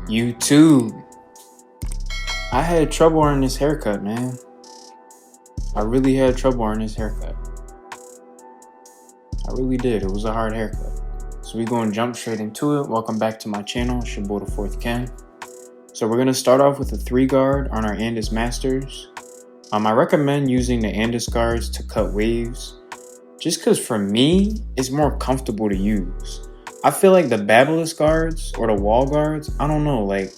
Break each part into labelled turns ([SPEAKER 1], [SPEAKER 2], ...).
[SPEAKER 1] YouTube. I had trouble on this haircut, man. I really had trouble on this haircut. I really did. It was a hard haircut. So we're going to jump straight into it. Welcome back to my channel. It's your boy, the 4th Ken. So we're going to start off with a 3 guard on our Andis Masters. I recommend using the Andis guards to cut waves, just because for me, it's more comfortable to use. I feel like the Babyliss guards or the wall guards, I don't know, like,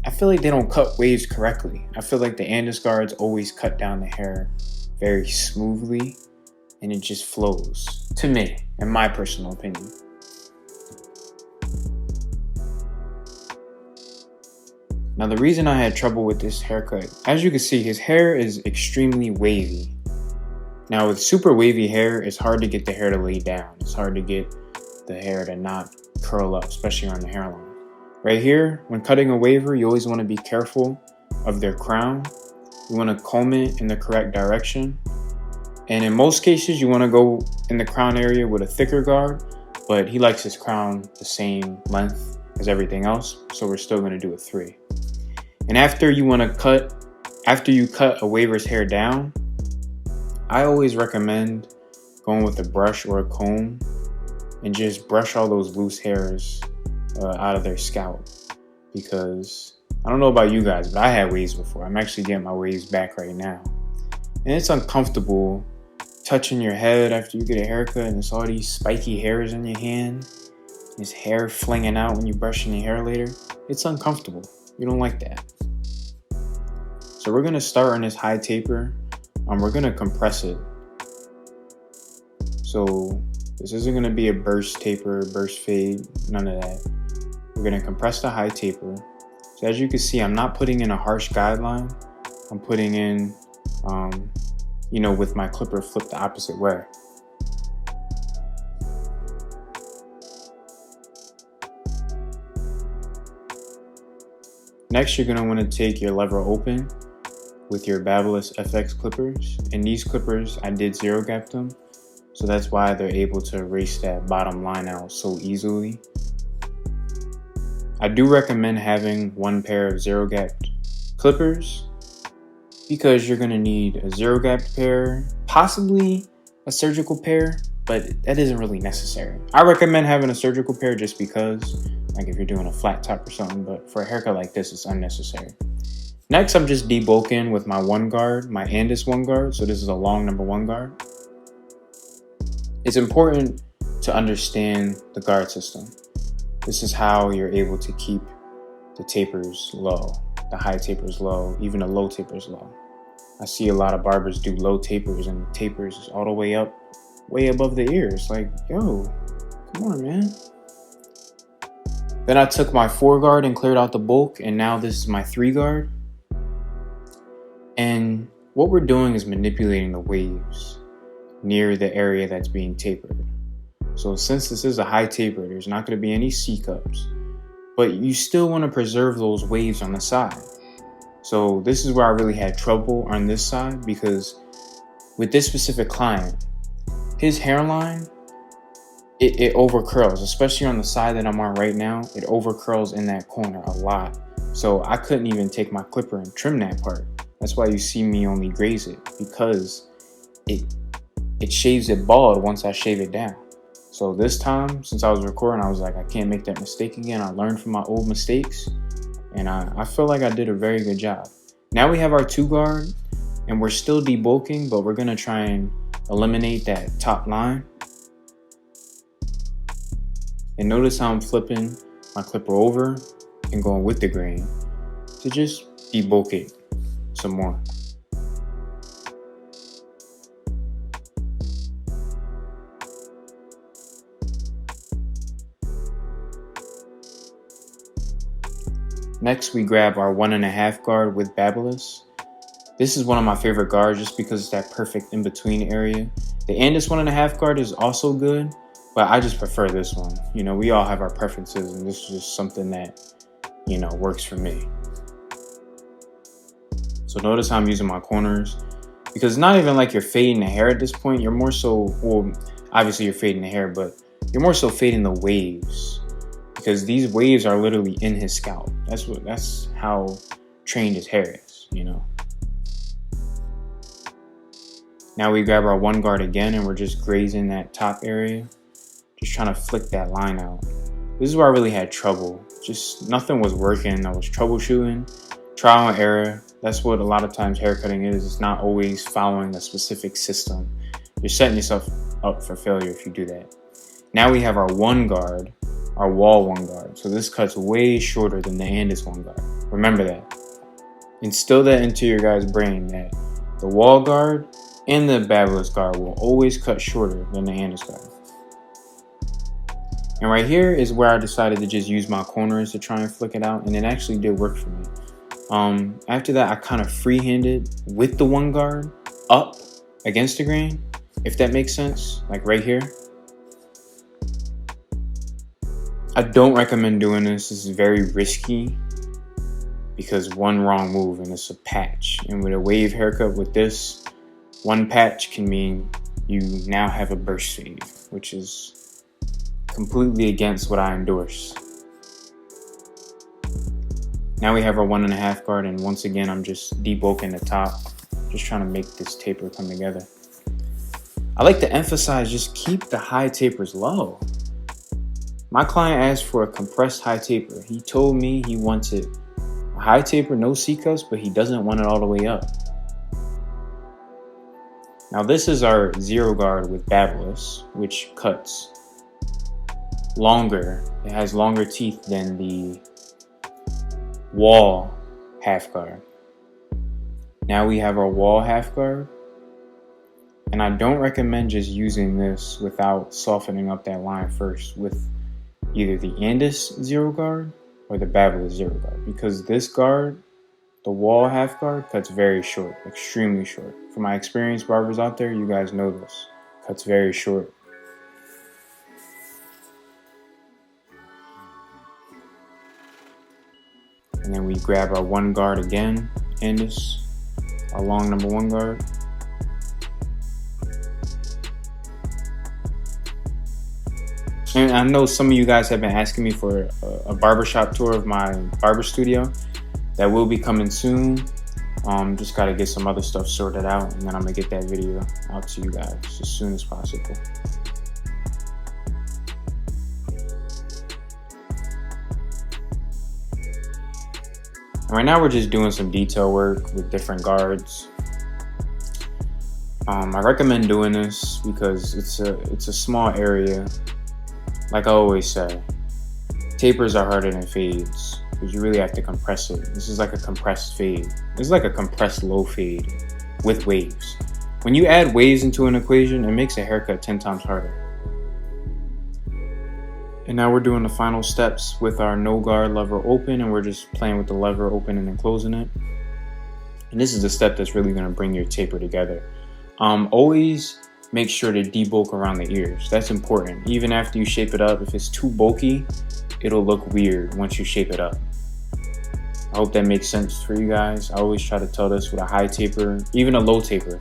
[SPEAKER 1] I feel like they don't cut waves correctly. I feel like the Andis guards always cut down the hair very smoothly and it just flows, to me, in my personal opinion. Now the reason I had trouble with this haircut, as you can see, his hair is extremely wavy. Now with super wavy hair, it's hard to get the hair to lay down. It's hard to get the hair to not curl up, especially on the hairline. Right here, when cutting a waver, you always want to be careful of their crown. You want to comb it in the correct direction. And in most cases, you want to go in the crown area with a thicker guard, but he likes his crown the same length as everything else, so we're still going to do a 3. And after you cut a waver's hair down, I always recommend going with a brush or a comb and just brush all those loose hairs out of their scalp, because I don't know about you guys, but I had waves before. I'm actually getting my waves back right now, and it's uncomfortable touching your head after you get a haircut and it's all these spiky hairs in your hand, this hair flinging out when you're brushing your hair later. It's uncomfortable. You don't like that. So we're gonna start on this high taper. We're gonna compress it. So this isn't gonna be a burst taper, burst fade, none of that. We're gonna compress the high taper. So as you can see, I'm not putting in a harsh guideline. I'm putting in, with my clipper flipped the opposite way. Next, you're gonna wanna take your lever open with your Babyliss FX clippers. And these clippers, I did zero gap them. So that's why they're able to erase that bottom line out so easily. I do recommend having one pair of zero gapped clippers because you're gonna need a zero gapped pair, possibly a surgical pair, but that isn't really necessary. I recommend having a surgical pair just because, like if you're doing a flat top or something, but for a haircut like this, it's unnecessary. Next, I'm just debulking with my 1 guard, my Andis 1 guard. So this is a long number 1 guard. It's important to understand the guard system. This is how you're able to keep the tapers low, the high tapers low, even the low tapers low. I see a lot of barbers do low tapers and the tapers is all the way up, way above the ears. Like, yo, come on, man. Then I took my 4 guard and cleared out the bulk, and now this is my 3 guard. And what we're doing is manipulating the waves near the area that's being tapered. So since this is a high taper, there's not going to be any C-cups, but you still want to preserve those waves on the side. So this is where I really had trouble on this side, because with this specific client, his hairline, it over curls, especially on the side that I'm on right now. It over curls in that corner a lot. So I couldn't even take my clipper and trim that part. That's why you see me only graze it, because it shaves it bald once I shave it down. So this time, since I was recording, I was like, I can't make that mistake again. I learned from my old mistakes, and I feel like I did a very good job. Now we have our 2 guard, and we're still debulking, but we're gonna try and eliminate that top line. And notice how I'm flipping my clipper over and going with the grain to just debulk it some more. Next, we grab our 1.5 guard with Babyliss. This is one of my favorite guards just because it's that perfect in-between area. The Andis 1.5 guard is also good, but I just prefer this one. You know, we all have our preferences, and this is just something that, works for me. So notice how I'm using my corners, because it's not even like you're fading the hair at this point. You're more so, well, obviously you're fading the hair, but you're more so fading the waves because these waves are literally in his scalp. That's how trained his hair is, you know. Now we grab our one guard again and we're just grazing that top area, just trying to flick that line out. This is where I really had trouble. Just nothing was working. I was troubleshooting, trial and error. That's what a lot of times haircutting is. It's not always following a specific system. You're setting yourself up for failure if you do that. Now we have our one guard, our wall one guard. So this cuts way shorter than the Andis one guard. Remember that. Instill that into your guys' brain that the wall guard and the Babyliss guard will always cut shorter than the Andis guard. And right here is where I decided to just use my corners to try and flick it out, and it actually did work for me. After that, I kind of freehanded with the one guard up against the grain, if that makes sense, like right here. I don't recommend doing this. This is very risky because one wrong move and it's a patch. And with a wave haircut with this, one patch can mean you now have a burst fade, which is completely against what I endorse. Now we have our 1.5 guard, and once again I'm just debulking the top, just trying to make this taper come together. I like to emphasize, just keep the high tapers low. My client asked for a compressed high taper. He told me he wanted a high taper, no C-cups, but he doesn't want it all the way up. Now this is our 0 guard with Babyliss, which cuts longer. It has longer teeth than the wall half guard. Now we have our wall half guard, and I don't recommend just using this without softening up that line first with either the Andis 0 guard or the Babyliss 0 guard, because this guard, the wall half guard, cuts very short, extremely short. For my experienced barbers out there, you guys know this, cuts very short. And then we grab our one guard again, Andis, our long number 1 guard. And I know some of you guys have been asking me for a barbershop tour of my barber studio. That will be coming soon. Just gotta get some other stuff sorted out, and then I'm gonna get that video out to you guys as soon as possible. And right now we're just doing some detail work with different guards. I recommend doing this because it's a small area. Like I always say, tapers are harder than fades because you really have to compress it. This is like a compressed fade. This is like a compressed low fade with waves. When you add waves into an equation, it makes a haircut 10 times harder. And now we're doing the final steps with our no guard lever open, and we're just playing with the lever opening and closing it. And this is the step that's really gonna bring your taper together. Always make sure to debulk around the ears. That's important. Even after you shape it up, if it's too bulky, it'll look weird once you shape it up. I hope that makes sense for you guys. I always try to tell this with a high taper, even a low taper.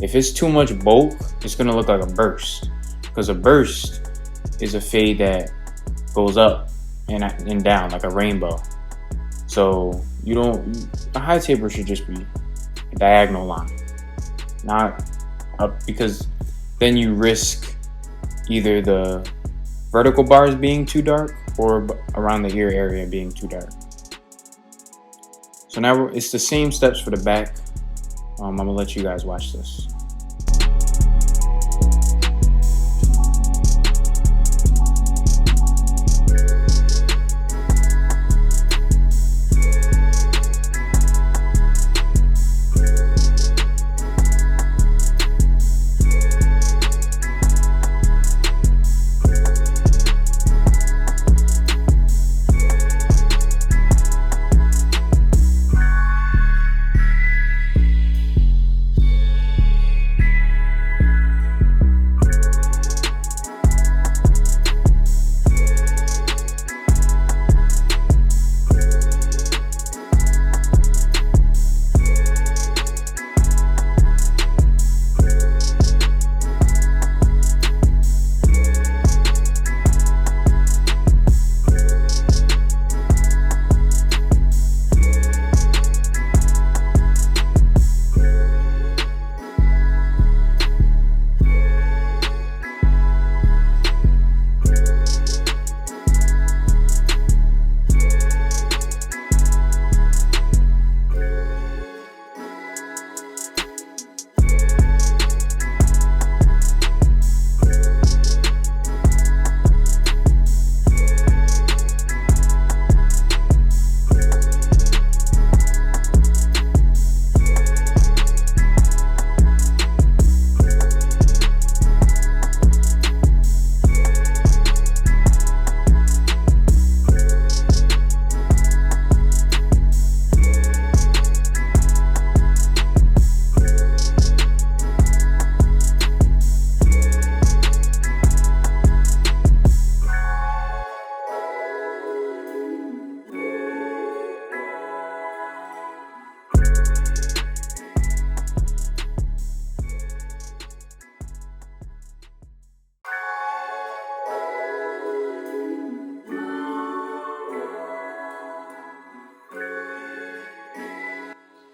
[SPEAKER 1] If it's too much bulk, it's gonna look like a burst, because a burst is a fade that goes up and down like a rainbow. So a high taper should just be a diagonal line, not up, because then you risk either the vertical bars being too dark or around the ear area being too dark. So now it's the same steps for the back. I'm gonna let you guys watch this.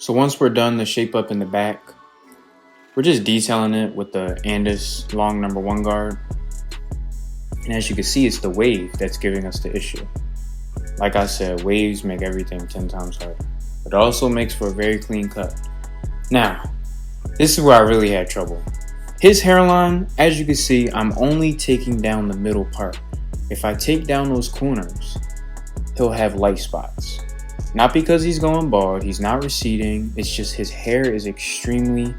[SPEAKER 1] So once we're done the shape up in the back, we're just detailing it with the Andis long number 1 guard. And as you can see, it's the wave that's giving us the issue. Like I said, waves make everything 10 times harder. But it also makes for a very clean cut. Now, this is where I really had trouble. His hairline, as you can see, I'm only taking down the middle part. If I take down those corners, he'll have light spots. Not because he's going bald, he's not receding, it's just his hair is extremely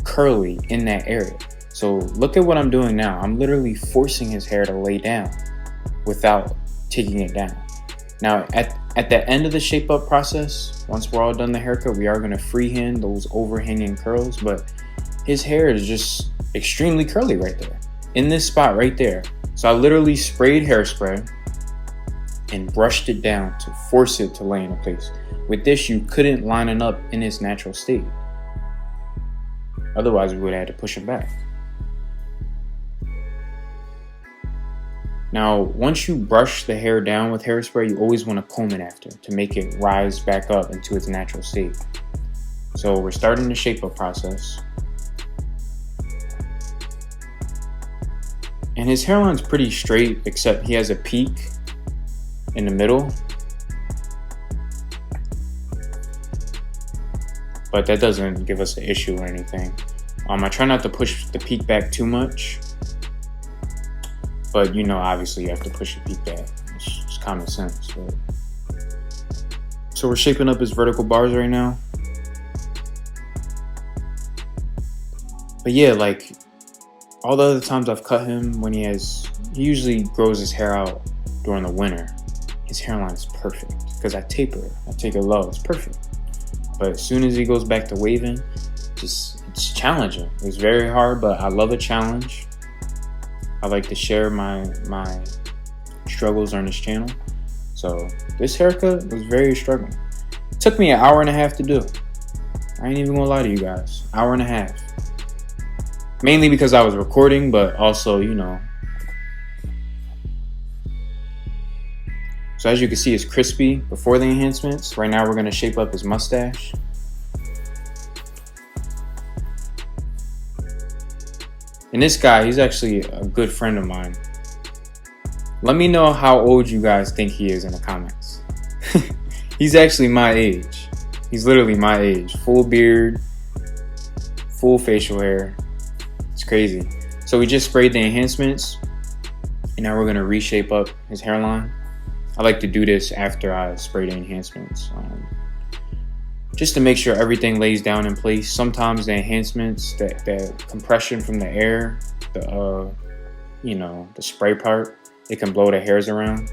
[SPEAKER 1] curly in that area. So look at what I'm doing now. I'm literally forcing his hair to lay down without taking it down. Now at the end of the shape up process, once we're all done the haircut, we are going to freehand those overhanging curls, but his hair is just extremely curly right there in this spot right there. So I literally sprayed hairspray and brushed it down to force it to lay into place. With this, you couldn't line it up in its natural state. Otherwise, we would have had to push it back. Now, once you brush the hair down with hairspray, you always want to comb it after to make it rise back up into its natural state. So we're starting the shape up process. And his hairline's pretty straight, except he has a peak in the middle. But that doesn't give us an issue or anything. I try not to push the peak back too much. But you know, obviously you have to push the peak back. It's just common sense. But... So we're shaping up his vertical bars right now. But yeah, like all the other times I've cut him when he usually grows his hair out during the winter. His hairline is perfect because I taper it. I take it low. It's perfect. But as soon as he goes back to waving, it's challenging. It's very hard, but I love a challenge. I like to share my struggles on this channel. So this haircut was very struggling. It took me an hour and a half to do. I ain't even gonna lie to you guys. Hour and a half. Mainly because I was recording, but also, you know. So as you can see, it's crispy before the enhancements. Right now we're gonna shape up his mustache. And this guy, he's actually a good friend of mine. Let me know how old you guys think he is in the comments. He's actually my age. He's literally my age. Full beard, full facial hair. It's crazy. So we just sprayed the enhancements, and now we're gonna reshape up his hairline. I like to do this after I spray the enhancements, just to make sure everything lays down in place. Sometimes the enhancements, the compression from the air, the spray part, it can blow the hairs around.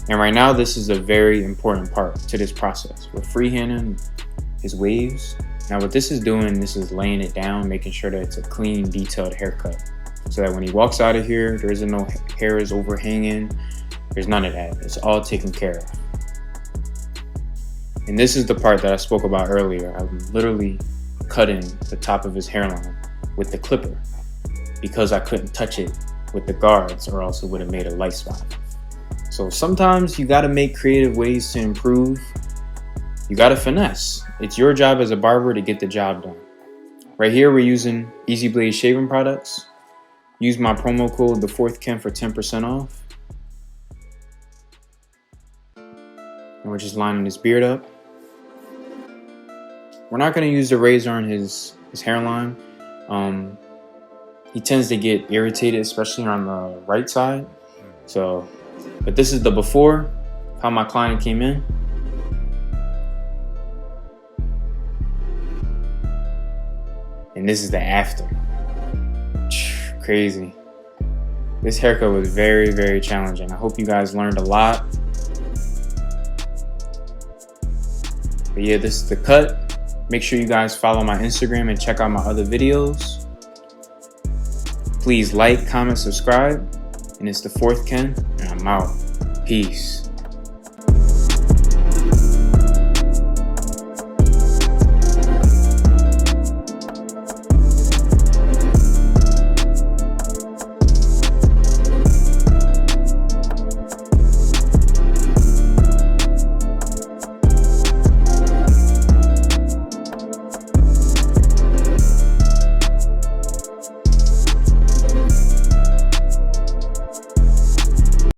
[SPEAKER 1] And right now, this is a very important part to this process. We're freehanding his waves. Now what this is doing, this is laying it down, making sure that it's a clean, detailed haircut. So that when he walks out of here, there isn't no hairs overhanging. There's none of that. It's all taken care of. And this is the part that I spoke about earlier. I'm literally cutting the top of his hairline with the clipper because I couldn't touch it with the guards, or else it would have made a light spot. So sometimes you gotta make creative ways to improve. You gotta finesse. It's your job as a barber to get the job done. Right here, we're using Easy Blade shaving products. Use my promo code the4thken for 10% off. And we're just lining his beard up. We're not going to use the razor on his hairline. He tends to get irritated, especially on the right side. So, but this is the before, how my client came in. And this is the after. Crazy. This haircut was very, very challenging. I hope you guys learned a lot. But yeah, this is the cut. Make sure you guys follow my Instagram and check out my other videos. Please like, comment, subscribe. And it's the 4thken, and I'm out. Peace.